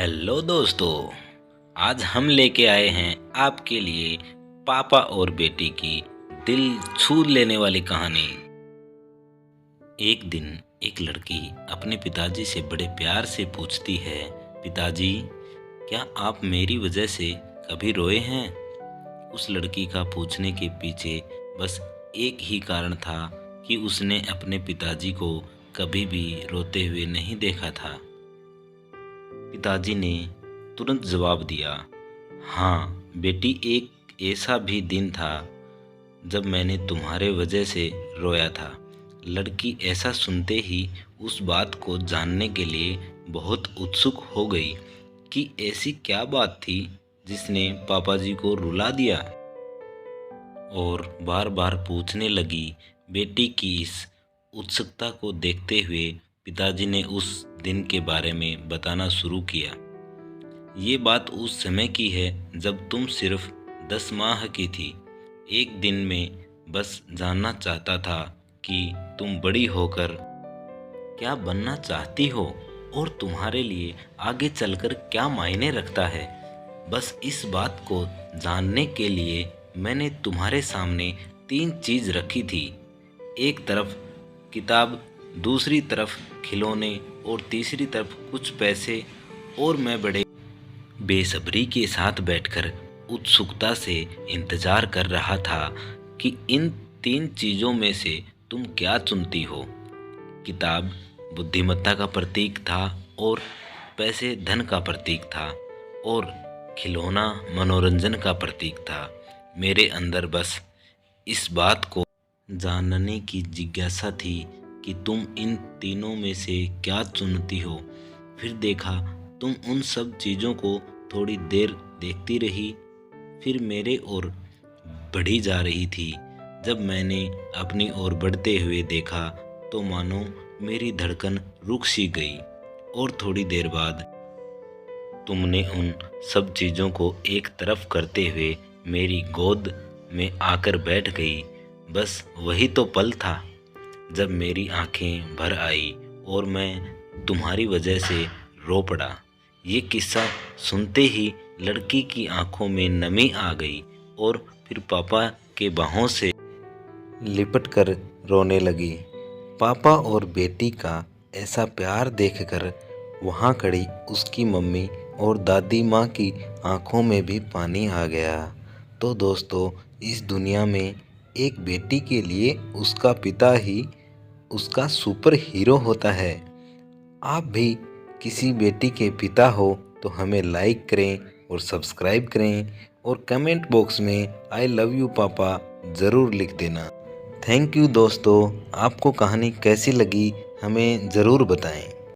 Hello दोस्तों, आज हम लेके आए हैं आपके लिए पापा और बेटी की दिल छू लेने वाली कहानी। एक दिन एक लड़की अपने पिताजी से बड़े प्यार से पूछती है, पिताजी, क्या आप मेरी वजह से कभी रोए हैं? उस लड़की का पूछने के पीछे बस एक ही कारण था कि उसने अपने पिताजी को कभी भी रोते हुए नहीं देखा था। पिताजी ने तुरंत जवाब दिया, हाँ बेटी, एक ऐसा भी दिन था जब मैंने तुम्हारे वजह से रोया था। लड़की ऐसा सुनते ही उस बात को जानने के लिए बहुत उत्सुक हो गई कि ऐसी क्या बात थी जिसने पापा जी को रुला दिया, और बार बार पूछने लगी। बेटी की इस उत्सुकता को देखते हुए पिताजी ने उस दिन के बारे में बताना शुरू किया। ये बात उस समय की है जब तुम सिर्फ 10 माह की थी। एक दिन में बस जानना चाहता था कि तुम बड़ी होकर क्या बनना चाहती हो और तुम्हारे लिए आगे चलकर क्या मायने रखता है। बस इस बात को जानने के लिए मैंने तुम्हारे सामने 3 चीज़ रखी थी। एक तरफ किताब, दूसरी तरफ खिलौने और तीसरी तरफ कुछ पैसे। और मैं बड़े बेसब्री के साथ बैठकर उत्सुकता से इंतजार कर रहा था कि इन 3 चीज़ों में से तुम क्या चुनती हो। किताब बुद्धिमत्ता का प्रतीक था और पैसे धन का प्रतीक था और खिलौना मनोरंजन का प्रतीक था। मेरे अंदर बस इस बात को जानने की जिज्ञासा थी कि तुम इन तीनों में से क्या चुनती हो। फिर देखा तुम उन सब चीज़ों को थोड़ी देर देखती रही, फिर मेरे ओर बढ़ी जा रही थी। जब मैंने अपनी ओर बढ़ते हुए देखा तो मानो मेरी धड़कन रुक सी गई, और थोड़ी देर बाद तुमने उन सब चीज़ों को एक तरफ करते हुए मेरी गोद में आकर बैठ गई। बस वही तो पल था जब मेरी आंखें भर आई और मैं तुम्हारी वजह से रो पड़ा। ये किस्सा सुनते ही लड़की की आंखों में नमी आ गई और फिर पापा के बाहों से लिपट कर रोने लगी। पापा और बेटी का ऐसा प्यार देखकर वहाँ खड़ी उसकी मम्मी और दादी माँ की आंखों में भी पानी आ गया। तो दोस्तों, इस दुनिया में एक बेटी के लिए उसका पिता ही उसका सुपर हीरो होता है। आप भी किसी बेटी के पिता हो तो हमें लाइक करें और सब्सक्राइब करें, और कमेंट बॉक्स में आई लव यू पापा ज़रूर लिख देना। थैंक यू दोस्तों, आपको कहानी कैसी लगी हमें ज़रूर बताएं।